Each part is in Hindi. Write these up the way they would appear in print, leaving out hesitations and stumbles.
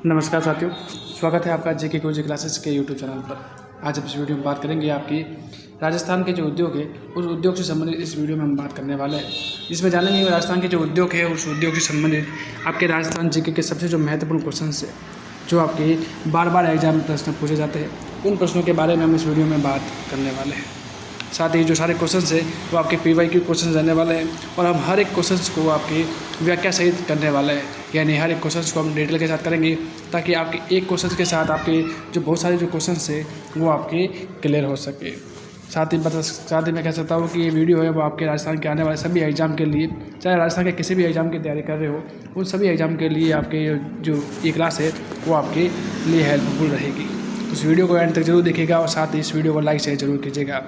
नमस्कार साथियों, स्वागत है आपका जेके कोजी क्लासेस के यूट्यूब चैनल पर। आज इस वीडियो में बात करेंगे आपकी राजस्थान के जो उद्योग है उस उद्योग से संबंधित इस वीडियो में हम बात करने वाले हैं, जिसमें जानेंगे राजस्थान के जो उद्योग है उस उद्योग से संबंधित आपके राजस्थान जेके के सबसे जो महत्वपूर्ण क्वेश्चन है जो आपके बार बार एग्जाम में प्रश्न पूछे जाते हैं, उन प्रश्नों के बारे में हम इस वीडियो में बात करने वाले हैं। साथ ही जो सारे क्वेश्चंस है वो आपके PYQ क्वेश्चन रहने वाले हैं और हम हर एक क्वेश्चंस को आपकी व्याख्या सहित करने वाले हैं, यानी हर एक क्वेश्चंस को हम डिटेल के साथ करेंगे ताकि आपके एक क्वेश्चन के साथ आपके जो बहुत सारे जो क्वेश्चंस है वो आपके क्लियर हो सके। साथ ही मैं कह सकता हूँ कि ये वीडियो है वो आपके राजस्थान के आने वाले सभी एग्जाम के लिए, चाहे राजस्थान के किसी भी एग्जाम की तैयारी कर रहे हो, उन सभी एग्जाम के लिए आपके जो ये क्लास है वो आपके लिए हेल्पफुल रहेगी। तो इस वीडियो को एंड तक जरूर देखिएगा और साथ ही इस वीडियो को लाइक शेयर जरूर कीजिएगा।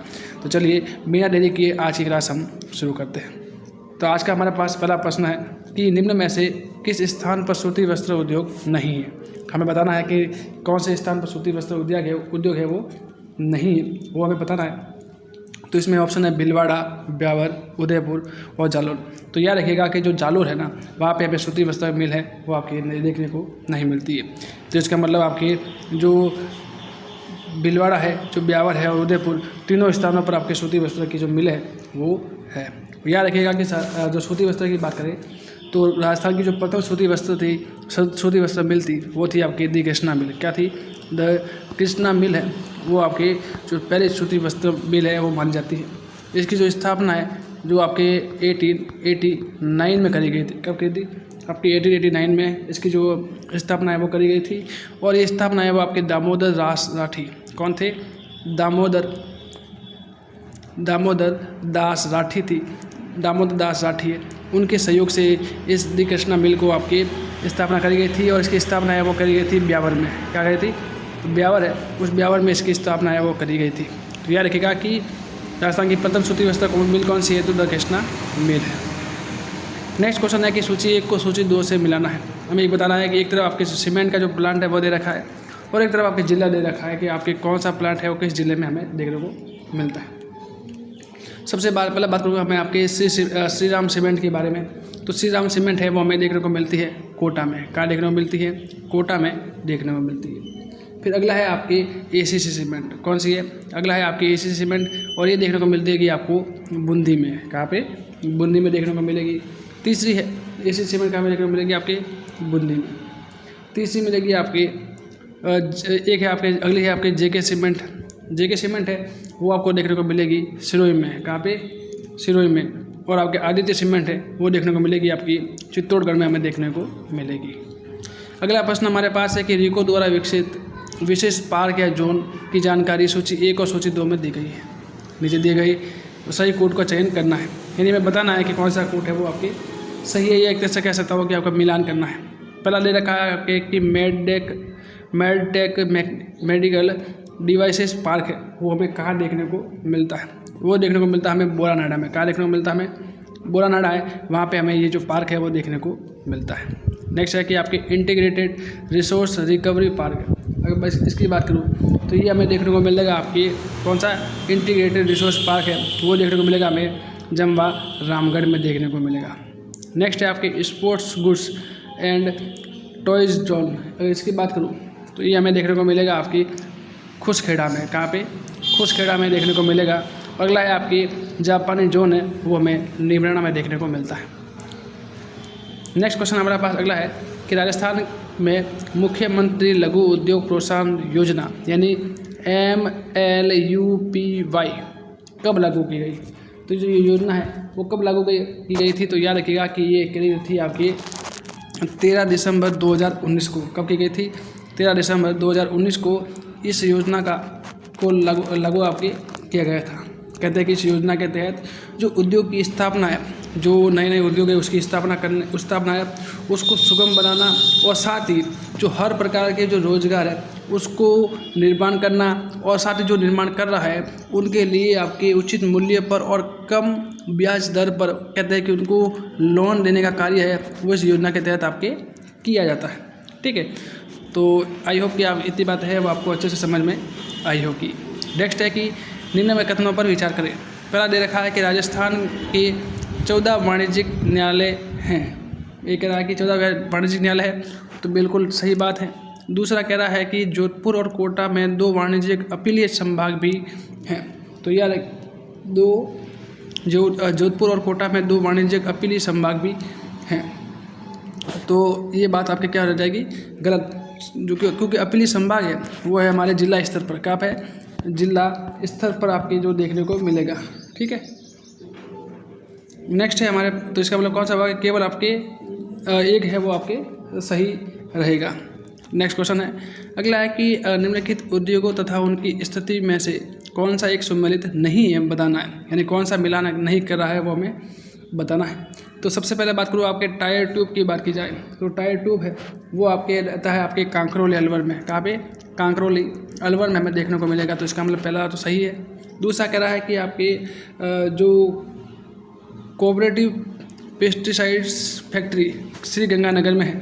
तो चलिए बिना देरी किए आज की क्लास हम शुरू करते हैं। तो आज का हमारे पास पहला प्रश्न है कि निम्न में से किस स्थान पर सूती वस्त्र उद्योग नहीं है। हमें बताना है कि कौन से स्थान पर सूती वस्त्र उद्योग है वो नहीं है, वो हमें बताना है। तो इसमें ऑप्शन है भीलवाड़ा, ब्यावर, उदयपुर और जालोर। तो याद रखिएगा कि जो जालोर है ना वहाँ पे हमें सूती वस्त्र मिल है वो आपके देखने को नहीं मिलती है। तो इसका मतलब आपके जो भीलवाड़ा है, जो ब्यावर है और उदयपुर, तीनों स्थानों पर आपके सूती वस्त्र की जो मिल है वो है। याद रखिएगा कि जो सूती वस्त्र की बात करें तो राजस्थान की जो प्रथम सूती वस्त्र मिल थी वो थी आपकी दी कृष्णा मिल। क्या थी? द कृष्णा मिल है वो आपके जो पहले सूती वस्त्र मिल है वो मानी जाती है। इसकी जो स्थापना है जो आपके 1889 में करी गई थी। कब करी थी? आपकी 1889 में इसकी जो स्थापना है वो करी गई थी और ये स्थापना है वो आपके दामोदर दास राठी। कौन थे? दामोदर दास राठी थी। दामोदर दास राठी है, उनके सहयोग से इस दी कृष्णा मिल को आपकी स्थापना करी गई थी और इसकी स्थापना है वो करी गई थी ब्यावर में। क्या करी थी? तो ब्यावर है, उस ब्यावर में इसकी स्थापना है वो करी गई थी। तो याद रखिएगा कि राजस्थान की प्रथम सूती वस्त्र मिल कौन सी है? तो द कृष्णा मिल है। नेक्स्ट क्वेश्चन है कि सूची 1 को सूची 2 से मिलाना है। हमें एक बताना है कि एक तरफ आपके सीमेंट का जो प्लांट है वो दे रखा है और एक तरफ आपके जिला दे रखा है कि आपके कौन सा प्लांट है वो किस जिले में हमें देखने को मिलता है। सबसे पहले बात करूँगा मैं आपके श्री राम सीमेंट के बारे में। तो श्री राम सीमेंट है वो हमें देखने को मिलती है कोटा में। कहाँ देखने को मिलती है? कोटा में देखने को मिलती है। फिर अगला है आपकी ACC सीमेंट। कौन सी है? अगला है आपकी ACC सीमेंट और ये देखने को मिलती है कि आपको बूंदी में। कहाँ पे? बूंदी में देखने को मिलेगी। तीसरी है ACC सीमेंट कहाँ में देखने को मिलेगी? आपके बूंदी में। तीसरी मिलेगी आपकी एक है आपके अगली है आपके JK सीमेंट। JK सीमेंट है वो आपको देखने को मिलेगी सिरोही में। कहाँ पे? सिरोही में। और आपके आदित्य सीमेंट है वो देखने को मिलेगी आपकी चित्तौड़गढ़ में हमें देखने को मिलेगी। अगला प्रश्न हमारे पास है कि रिको द्वारा विकसित विशेष पार्क या जोन की जानकारी सूची 1 और सूची 2 में दी गई है। नीचे दिए गई सही कोड का चयन करना है, यानी हमें बताना है कि कौन सा कोड है वो आपकी सही है या एक तरह से कह सकता हूँ कि आपका मिलान करना है। पहला ले रखा है आपके कि मेडटेक मेडिकल डिवाइसेस पार्क है वो हमें कहाँ देखने को मिलता है? वो देखने को मिलता है हमें बोरानाडा में। कहाँ देखने को मिलता है? हमें बोरानाडा है, वहाँ पे हमें ये जो पार्क है वो देखने को मिलता है। नेक्स्ट है कि आपकी इंटीग्रेटेड रिसोर्स रिकवरी पार्क है। अगर मैं इसकी बात करूँ तो ये हमें देखने को मिलेगा आपकी कौन सा इंटीग्रेटेड रिसोर्स पार्क है वो देखने को मिलेगा हमें जमवा रामगढ़ में देखने को मिलेगा। नेक्स्ट है आपके sports goods and toys zone. अगर इसकी बात करूँ तो ये हमें देखने को मिलेगा आपकी खुसखेड़ा में। कहाँ पे? खुसखेड़ा में देखने को मिलेगा। अगला है आपकी जापानी जोन है वो हमें निमराना में देखने को मिलता है। नेक्स्ट क्वेश्चन हमारे पास अगला है कि राजस्थान में मुख्यमंत्री लघु उद्योग प्रोत्साहन योजना यानी MLUPY कब लागू की गई? तो जो ये योजना है वो कब लागू की गई थी? तो याद रखिएगा कि ये की गई थी आपकी 13 दिसंबर 2019 को। कब की गई थी? 13 दिसंबर 2019 को इस योजना को लागू आपकी किया गया था। कहते हैं कि इस योजना के तहत जो उद्योग की स्थापना है, जो नए उद्योग है उसकी स्थापना है उसको सुगम बनाना और साथ ही जो हर प्रकार के जो रोजगार है उसको निर्माण करना और साथ ही जो निर्माण कर रहा है उनके लिए आपके उचित मूल्य पर और कम ब्याज दर पर कहते हैं कि उनको लोन देने का कार्य है वो इस योजना के तहत आपके किया जाता है। ठीक है, तो आई होप कि आप इतनी बात है वो आपको अच्छे से समझ में आई होगी। नेक्स्ट है कि निम्न में कथनों पर विचार करें। पहला दे रखा है कि राजस्थान के 14 वाणिज्यिक न्यायालय हैं। ये कह रहा है कि 14 वाणिज्यिक न्यायालय है, तो बिल्कुल सही बात है। दूसरा कह रहा है कि जोधपुर और कोटा में 2 वाणिज्यिक अपीलीय संभाग भी हैं। तो यार जोधपुर और कोटा में 2 वाणिज्यिक अपीलीय संभाग भी हैं। तो ये बात आपके क्या हो जाएगी, गलत, जो क्योंकि अपीलीय संभाग है वो है हमारे जिला स्तर पर, कहाँ पे, जिला स्तर पर आपके जो देखने को मिलेगा। ठीक है, नेक्स्ट है हमारे, तो इसका मतलब कौन सा भाग, केवल आपके एक है वो आपके सही रहेगा। नेक्स्ट क्वेश्चन है, अगला है कि निम्नलिखित उद्योगों तथा उनकी स्थिति में से कौन सा एक सम्मिलित नहीं है बताना है, यानी कौन सा मिलान नहीं कर रहा है वो हमें बताना है। तो सबसे पहले बात करूँ आपके टायर ट्यूब की बात की जाए तो टायर ट्यूब है वो आपके रहता है आपके कांकरोली अलवर में, कहाँ पे, कांकरोली अलवर में हमें देखने को मिलेगा। तो इसका मतलब पहला तो सही है। दूसरा कह रहा है कि आपके जो cooperative pesticides factory Shri Ganganagar में है,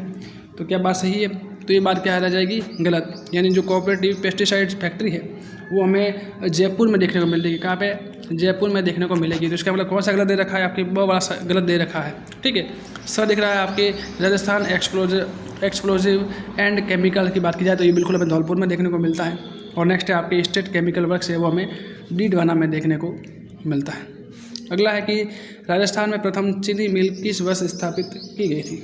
तो क्या बात सही है, तो ये बात क्या रह जाएगी, गलत, यानी जो कोऑपरेटिव पेस्टिसाइड्स फैक्ट्री है वो हमें जयपुर में देखने को मिलेगी, कहाँ पे, जयपुर में देखने को मिलेगी। तो इसका मतलब कौन सा गलत दे रखा है आपके, बहुत बड़ा गलत दे रखा है। ठीक है, सर दिख रहा है आपके राजस्थान एक्सप्लोजिव एंड केमिकल की बात की जाए तो ये बिल्कुल हमें धौलपुर में देखने को मिलता है। और नेक्स्ट है आपके स्टेट केमिकल वर्क्स है वो हमें डीडवाना में देखने को मिलता है। अगला है कि राजस्थान में प्रथम चीनी मिल किस वर्ष स्थापित की गई थी।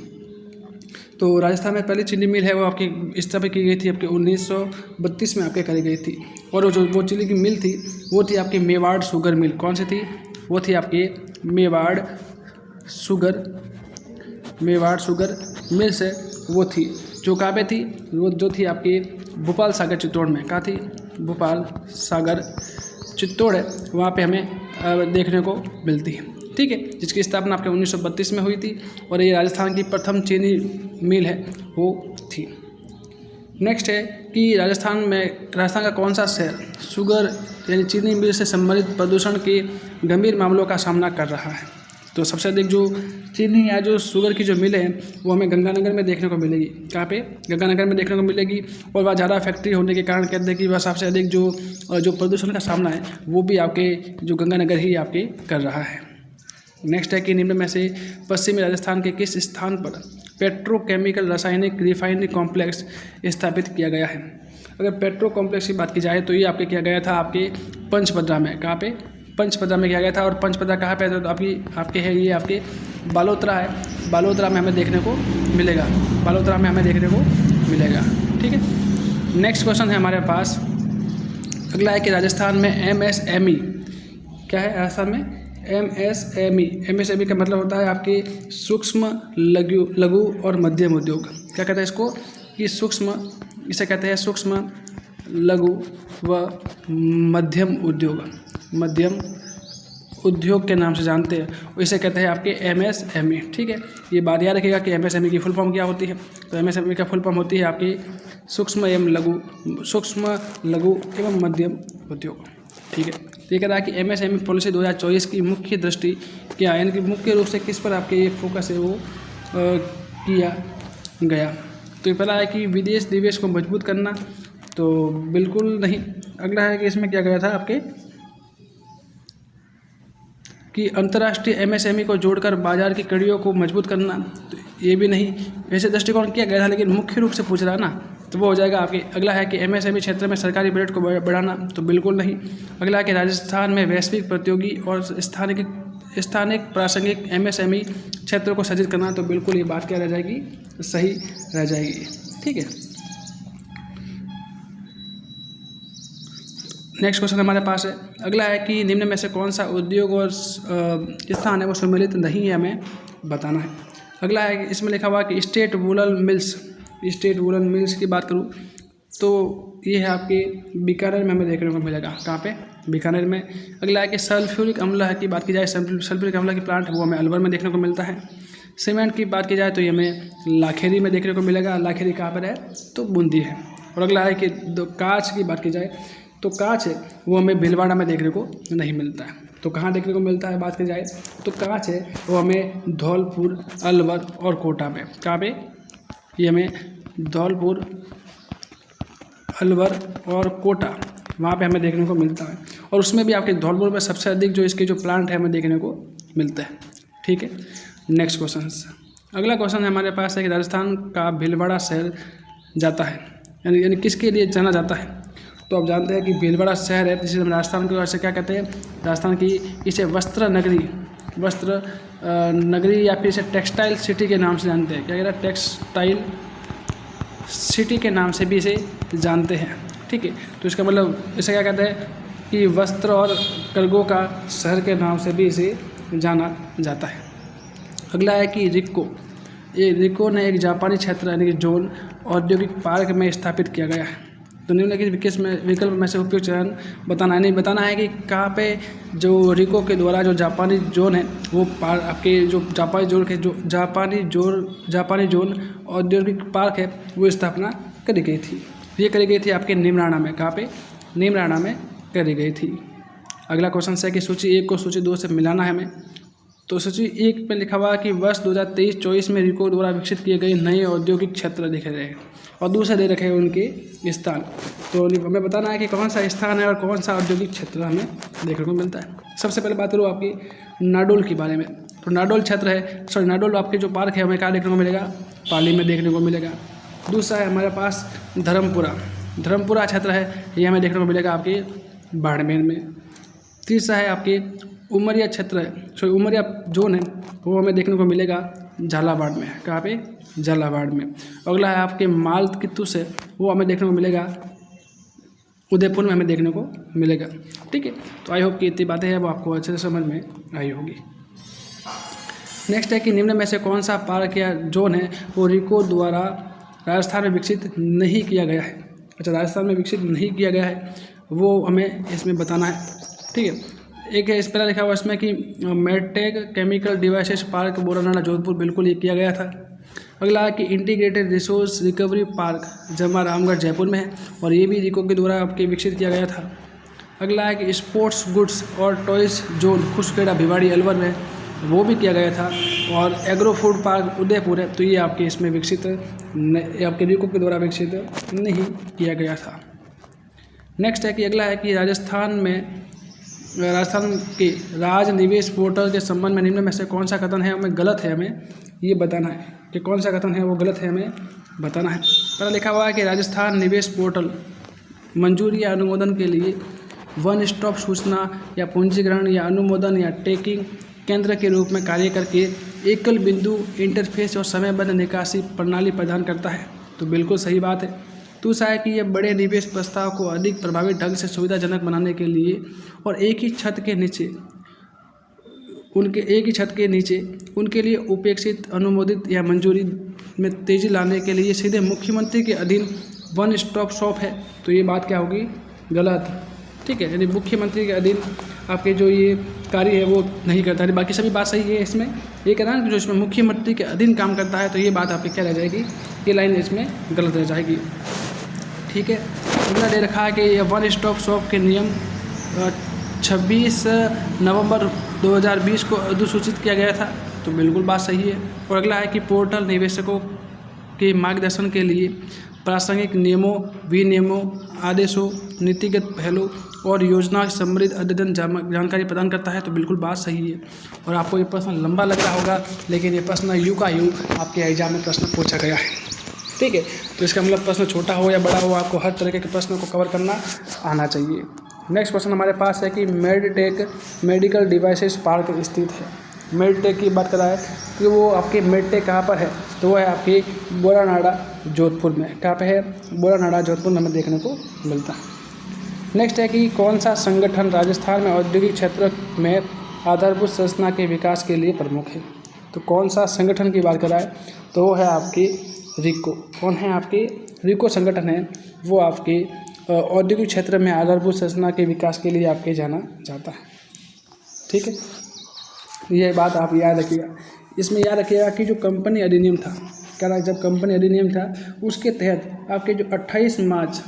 तो राजस्थान में पहली चीनी मिल है वो आपकी स्थापित की गई थी आपके 1932 में आपके करी गई थी। और वो चीनी की मिल थी वो थी आपकी मेवाड़ शुगर मिल। कौन सी थी, वो थी आपकी मेवाड़ शुगर मिल से वो थी, जो कहाँ पे थी, वो जो थी आपकी भोपाल सागर चित्तौड़ में, कहाँ थी, भोपाल सागर चित्तौड़ है वहाँ पे हमें देखने को मिलती है। ठीक है, जिसकी स्थापना आपके 1932 में हुई थी और ये राजस्थान की प्रथम चीनी मिल है वो थी। नेक्स्ट है कि राजस्थान का कौन सा शहर शुगर यानी चीनी मिल से संबंधित प्रदूषण के गंभीर मामलों का सामना कर रहा है। तो सबसे अधिक जो चीनी या जो शुगर की जो मिलें हैं वो हमें गंगानगर में देखने को मिलेगी, कहाँ पे, गंगानगर में देखने को मिलेगी। और वहाँ ज़्यादा फैक्ट्री होने के कारण कहते हैं कि वह सबसे अधिक जो प्रदूषण का सामना है वो भी आपके जो गंगानगर ही आपके कर रहा है। नेक्स्ट है कि निम्न में से पश्चिमी राजस्थान के किस स्थान पर पेट्रोकेमिकल रासायनिक रिफाइनरी कॉम्प्लेक्स स्थापित किया गया है। अगर पेट्रो कॉम्प्लेक्स की बात की जाए तो ये आपके किया गया था आपके पंचपदरा में, कहाँ पे, पंचपदरा में किया गया था। और पंचपदरा कहाँ पे है तो आपके है ये आपके बालोतरा है, बालोतरा में हमें देखने को मिलेगा, बालोतरा में हमें देखने को मिलेगा। ठीक है, नेक्स्ट क्वेश्चन है हमारे पास, अगला है कि राजस्थान में MSME क्या है, राजस्थान में MSME का मतलब होता है आपके सूक्ष्म लघु और मध्यम उद्योग। क्या कहते हैं इसको, कि इसे कहते हैं सूक्ष्म लघु व मध्यम उद्योग के नाम से जानते हैं, इसे कहते हैं आपके MSME। ठीक है, ये बात याद रखिएगा कि MSME की फुल फॉर्म क्या होती है। तो MSME का फुल फॉर्म होती है आपकी सूक्ष्म लघु एवं मध्यम उद्योग। ठीक है, तो ये कह रहा है कि MSME पॉलिसी 2024 की मुख्य दृष्टि क्या है, यानी कि मुख्य रूप से किस पर आपके ये फोकस है वो किया गया। तो ये पहला है कि विदेश निवेश को मजबूत करना, तो बिल्कुल नहीं। अगला है कि इसमें क्या गया था आपके कि अंतर्राष्ट्रीय MSME को जोड़कर बाजार की कड़ियों को मजबूत करना, तो ये भी नहीं। वैसे दृष्टिकोण किया गया था लेकिन मुख्य रूप से पूछ रहा है ना, तो वो हो जाएगा आपके। अगला है कि MSME क्षेत्र में सरकारी बजट को बढ़ाना, तो बिल्कुल नहीं। अगला है कि राजस्थान में वैश्विक प्रतियोगी और स्थानिक प्रासंगिक MSME क्षेत्र को सृजित करना, तो बिल्कुल ये बात क्या रह जाएगी, सही रह जाएगी। ठीक है, नेक्स्ट क्वेश्चन हमारे पास है, अगला है कि निम्न में से कौन सा उद्योग और स्थान है वो सम्मिलित नहीं है, हमें बताना है। अगला है इसमें लिखा हुआ कि स्टेट वूलन मिल्स की बात करूँ तो ये है आपके बीकानेर में हमें देखने को मिलेगा, कहाँ पे, बीकानेर में। अगला है कि सल्फ्यूरिक अम्ल की बात की जाए, सल्फ्यूरिक अम्ल की प्लांट वो हमें अलवर में देखने को मिलता है। सीमेंट की बात की जाए तो ये हमें लाखेरी में देखने को मिलेगा, लाखेरी कहाँ पर है, तो बूंदी है। और अगला है कि कांच की बात की जाए तो कांच है वो हमें भीलवाड़ा में देखने को नहीं मिलता है। तो कहाँ देखने को मिलता है बात की जाए तो कांच है वो हमें धौलपुर, अलवर और कोटा में, कहाँ पे, ये हमें धौलपुर, अलवर और कोटा वहाँ पे हमें देखने को मिलता है। और उसमें भी आपके धौलपुर में सबसे अधिक जो इसके जो प्लांट है हमें देखने को मिलता है। ठीक है, नेक्स्ट क्वेश्चन। अगला क्वेश्चन हमारे पास है कि राजस्थान का भीलवाड़ा शहर जाता है, यानी किसके लिए जाना जाता है? तो आप जानते हैं कि भीलवाड़ा शहर है, जिसे हम राजस्थान की ओर से क्या कहते हैं, राजस्थान की इसे वस्त्र नगरी या फिर इसे टेक्सटाइल सिटी के नाम से जानते हैं। क्या कहते हैं? टेक्सटाइल सिटी के नाम से भी इसे जानते हैं। ठीक है, तो इसका मतलब इसे क्या कहते हैं कि वस्त्र और करगो का शहर के नाम से भी इसे जाना जाता है। अगला है कि रिक्को। ये रिक्को ने एक जापानी क्षेत्र यानी कि जोन औद्योगिक पार्क में स्थापित किया गया है। तो निम्नलिखित विकल्प में से उपयुक्त चयन बताना है कि कहाँ पे जो रिको के द्वारा जो जापानी जोन है वो आपके जो जापानी जोन औद्योगिक पार्क है वो स्थापना करी गई थी। ये करी गई थी आपके नीमराणा में। कहाँ पे? नीमराणा में करी गई थी। अगला क्वेश्चन है कि सूची 1 को सूची 2 से मिलाना है हमें। तो सूची 1 में लिखा हुआ है कि वर्ष 2023-24 में रिको द्वारा विकसित किए गए नए औद्योगिक क्षेत्र दिखे गए हैं और दूसरे दे रखे हैं उनके स्थान। तो हमें बताना है कि कौन सा स्थान है और कौन सा औद्योगिक क्षेत्र हमें देखने को मिलता है। सबसे पहले बात करूँ आपकी नाडोल के बारे में। तो नाडोल क्षेत्र है, नाडोल आपके जो पार्क है हमें कहाँ देखने को मिलेगा? पाली में देखने को मिलेगा। दूसरा है हमारे पास धर्मपुरा क्षेत्र है, ये हमें देखने को मिलेगा आपके बाड़मेर में। तीसरा है आपके उमरिया क्षेत्र है, उमरिया जोन है वो हमें देखने को मिलेगा झालावाड़ में। कहाँ पे? झालावाड़ में। अगला है आपके माल कित्तूस है, वो हमें देखने को मिलेगा उदयपुर में हमें देखने को मिलेगा। ठीक है, तो आई होप कि इतनी बातें हैं वो आपको अच्छे से समझ में आई होगी। नेक्स्ट है कि निम्न में से कौन सा पार्क या जोन है वो रिको द्वारा राजस्थान में विकसित नहीं किया गया है? अच्छा, राजस्थान में विकसित नहीं किया गया है वो हमें इसमें बताना है। ठीक है, एक है इस पर लिखा हुआ इसमें कि medtech chemical devices park Boranada Jodhpur, बिल्कुल ये किया गया था। अगला है कि इंटीग्रेटेड रिसोर्स रिकवरी पार्क जमा रामगढ़ जयपुर में है और ये भी रिको के द्वारा आपके विकसित किया गया था। अगला है कि स्पोर्ट्स गुड्स और टॉयज़ जोन खुशखेड़ा भिवाड़ी अलवर में, वो भी किया गया था। और एग्रो फूड पार्क उदयपुर है, तो ये आपके इसमें विकसित आपके रिको के द्वारा विकसित नहीं किया गया था। नेक्स्ट है कि अगला है कि राजस्थान के राज निवेश पोर्टल के संबंध में निम्न में से कौन सा कथन है हमें गलत है, हमें ये बताना है कि कौन सा कथन है वो गलत है, हमें बताना है। पहला लिखा हुआ है कि राजस्थान निवेश पोर्टल मंजूरी या अनुमोदन के लिए वन स्टॉप सूचना या पंजीकरण या अनुमोदन या टेकिंग केंद्र के रूप में कार्य करके एकल बिंदु इंटरफेस और समयबद्ध निकासी प्रणाली प्रदान करता है। तो बिल्कुल सही बात है। दूसरा है कि यह बड़े निवेश प्रस्ताव को अधिक प्रभावी ढंग से सुविधाजनक बनाने के लिए और एक ही छत के नीचे उनके लिए उपेक्षित अनुमोदित या मंजूरी में तेजी लाने के लिए सीधे मुख्यमंत्री के अधीन वन स्टॉप शॉप है। तो ये बात क्या होगी? गलत। ठीक है, यानी मुख्यमंत्री के अधीन आपके जो ये कार्य है वो नहीं करता है। बाकी सभी बात सही है। इसमें ये कहना है कि जो इसमें मुख्यमंत्री के अधीन काम करता है, तो ये बात आपकी क्या रह जाएगी? ये लाइन इसमें गलत रह जाएगी। ठीक है, अगला दे रखा है कि यह वन स्टॉप शॉप के नियम 26 नवंबर 2020 को अधिसूचित किया गया था। तो बिल्कुल बात सही है। और अगला है कि पोर्टल निवेशकों के मार्गदर्शन के लिए प्रासंगिक नियमों, विनियमों, आदेशों, नीतिगत पहलों और योजना संबंधित अद्यतन जानकारी प्रदान करता है। तो बिल्कुल बात सही है। और आपको ये प्रश्न लंबा लग रहा होगा, लेकिन ये प्रश्न यू का यू आपके एग्जाम में प्रश्न पूछा गया है। ठीक है, तो इसका मतलब प्रश्न छोटा हो या बड़ा हो, आपको हर तरीके के प्रश्नों को कवर करना आना चाहिए। नेक्स्ट क्वेश्चन हमारे पास है कि मेडटेक मेडिकल डिवाइसेस पार्क स्थित है। मेडटेक की बात करा है कि वो आपके मेडटेक कहाँ पर है? तो वो है आपके बोरानाडा जोधपुर में। कहाँ पे है? बोरानाडा जोधपुर में हमें देखने को मिलता है। नेक्स्ट है कि कौन सा संगठन राजस्थान में औद्योगिक क्षेत्र में आधारभूत संरचना के विकास के लिए प्रमुख है? तो कौन सा संगठन की बात करा है? तो वो है आपकी रिको। कौन है? आपके रिको संगठन है, वो आपके औद्योगिक क्षेत्र में आधारभूत संरचना के विकास के लिए आपके जाना जाता है। ठीक है, यह बात आप याद रखिएगा। इसमें याद रखिएगा कि जो कंपनी अधिनियम था, क्या ना, जब कंपनी अधिनियम था उसके तहत आपके जो 28 मार्च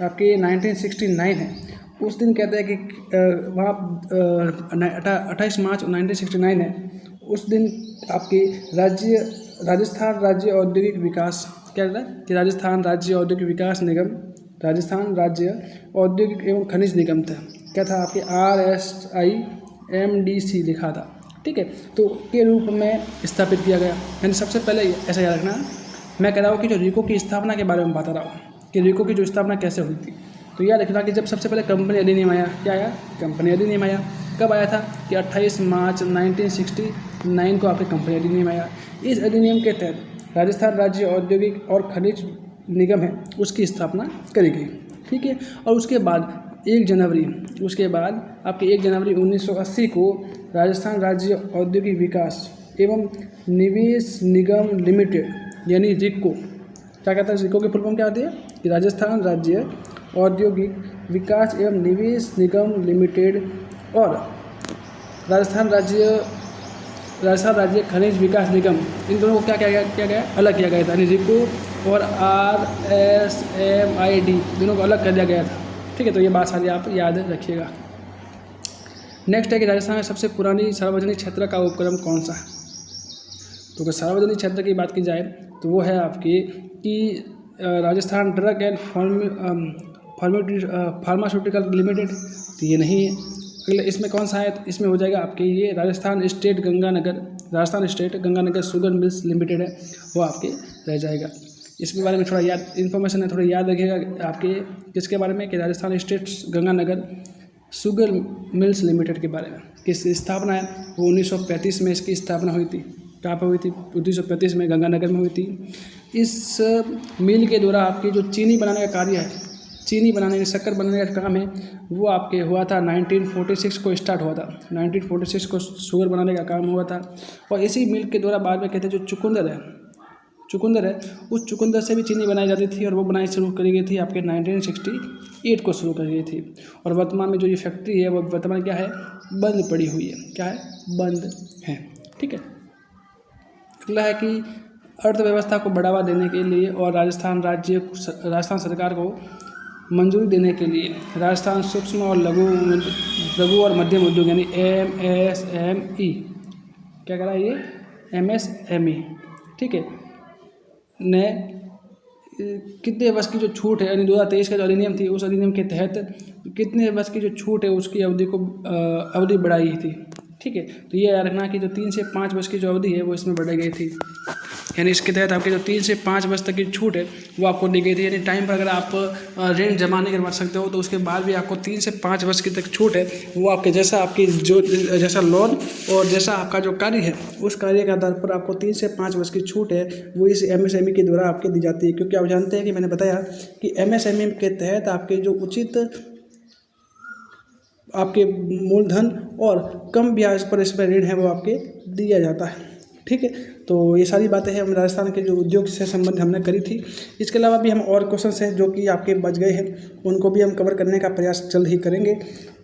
आपके 1969 है, उस दिन कहते हैं कि वहाँ 28 मार्च 1969 है, उस दिन आपकी राजस्थान राज्य औद्योगिक विकास क्या था कि राजस्थान राज्य औद्योगिक विकास निगम, राजस्थान राज्य औद्योगिक एवं खनिज निगम था। क्या था? आपके RSIMDC लिखा था। ठीक है, तो के रूप में स्थापित किया गया। यानी सबसे पहले ऐसा याद रखना मैं कह रहा हूँ कि जो रिको की स्थापना के बारे में बता रहा हूँ कि रिको की जो स्थापना कैसे हुई थी। तो याद रखना कि जब सबसे पहले कंपनी अधिनियम आया, क्या आया, कंपनी अधिनियम आया। कब आया था कि 28 मार्च 1969 को आपके कंपनी अधिनियम आया। इस अधिनियम के तहत राजस्थान राज्य औद्योगिक और खनिज निगम है उसकी स्थापना करी गई, ठीक है। और उसके बाद आपके 1 जनवरी 1980 को राजस्थान राज्य औद्योगिक विकास एवं निवेश निगम लिमिटेड यानी रिको, क्या कहता है, रिको की फुल फॉर्म क्या होती है कि राजस्थान राज्य औद्योगिक विकास एवं निवेश निगम लिमिटेड और राजस्थान राज्य खनिज विकास निगम, इन दोनों को क्या किया गया, अलग किया गया था। यानी रिको और RSMID दोनों को अलग कर दिया गया था, ठीक है। तो ये बात सारी आप याद रखिएगा। नेक्स्ट है कि राजस्थान में सबसे पुरानी सार्वजनिक क्षेत्र का उपक्रम कौन सा है। तो अगर सार्वजनिक क्षेत्र की बात की जाए तो वो है आपकी कि Rajasthan drug and pharmaceutical limited, तो ये नहीं है। अगले इसमें कौन सा है, इसमें हो जाएगा आपके ये Rajasthan state Ganganagar sugar mills limited है, वो आपके रह जाएगा। इसके बारे में थोड़ा याद इन्फॉर्मेशन है, थोड़ा याद रखिएगा आपके किसके बारे में कि Rajasthan state Ganganagar sugar mills limited के बारे में। किसकी स्थापना है, वो 1935 में इसकी स्थापना हुई थी। कहाँ पर हुई थी, 1935 में गंगानगर में हुई थी। इस मिल के द्वारा आपकी जो चीनी बनाने का कार्य है, चीनी बनाने शक्कर बनाने का काम है, वो आपके हुआ था 1946 को स्टार्ट हुआ था। 1946 को शुगर बनाने का काम हुआ था। और इसी मिल के द्वारा बाद में कहते हैं जो चुकंदर है उस चुकंदर से भी चीनी बनाई जाती थी और वो बनाई शुरू करी गई थी आपके 1968 को शुरू करी गई थी। और वर्तमान में जो ये फैक्ट्री है वो वर्तमान क्या है, बंद पड़ी हुई है, क्या है, बंद है, ठीक है। अगला है कि अर्थव्यवस्था को बढ़ावा देने के लिए और राजस्थान सरकार को मंजूरी देने के लिए राजस्थान सूक्ष्म और लघु और मध्यम उद्योग यानी MSME, क्या कह रहा है ये, MSME, ठीक है, ने कितने वर्ष की जो छूट है, यानी 2023 का जो अधिनियम थी उस अधिनियम के तहत कितने वर्ष की जो छूट है उसकी अवधि बढ़ाई थी, ठीक है। तो ये याद रखना कि जो 3 से 5 वर्ष की जो अवधि है वो इसमें बढ़ाई गई थी। यानी इसके तहत आपके जो 3 से 5 वर्ष तक की छूट है वो आपको दी गई थी। यानी टाइम पर अगर आप ऋण जमा नहीं करवा सकते हो तो उसके बाद भी आपको 3 से 5 वर्ष की तक छूट है, वो आपके जैसा लोन और जैसा आपका जो कार्य है उस कार्य के आधार पर आपको 3 से 5 वर्ष की छूट है वो इस MSME के द्वारा आपके दी जाती है। क्योंकि आप जानते हैं कि मैंने बताया कि MSME के तहत आपके जो उचित आपके मूलधन और कम ब्याज पर इसमें ऋण है वो आपके दिया जाता है, ठीक है। तो ये सारी बातें हैं हम राजस्थान के जो उद्योग से संबंध हमने करी थी। इसके अलावा भी हम और क्वेश्चंस हैं जो कि आपके बच गए हैं, उनको भी हम कवर करने का प्रयास जल्द ही करेंगे।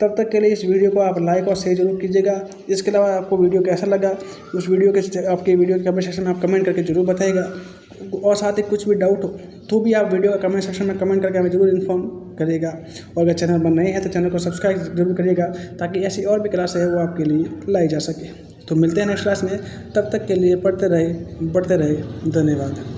तब तक के लिए इस वीडियो को आप लाइक और शेयर जरूर कीजिएगा। इसके अलावा आपको वीडियो कैसा लगा उस वीडियो के आपके वीडियो के कमेंट सेक्शन में आप कमेंट करके जरूर बताइएगा। और साथ ही कुछ भी डाउट हो तो भी आप वीडियो का कमेंट सेक्शन में कमेंट करके हमें जरूर इन्फॉर्म करिएगा। और अगर चैनल पर नए हैं तो चैनल को सब्सक्राइब जरूर करिएगा ताकि ऐसी और भी क्लास है वो आपके लिए लाई जा सके। तो मिलते हैं नेक्स्ट क्लास में, तब तक के लिए पढ़ते रहे बढ़ते रहे, धन्यवाद।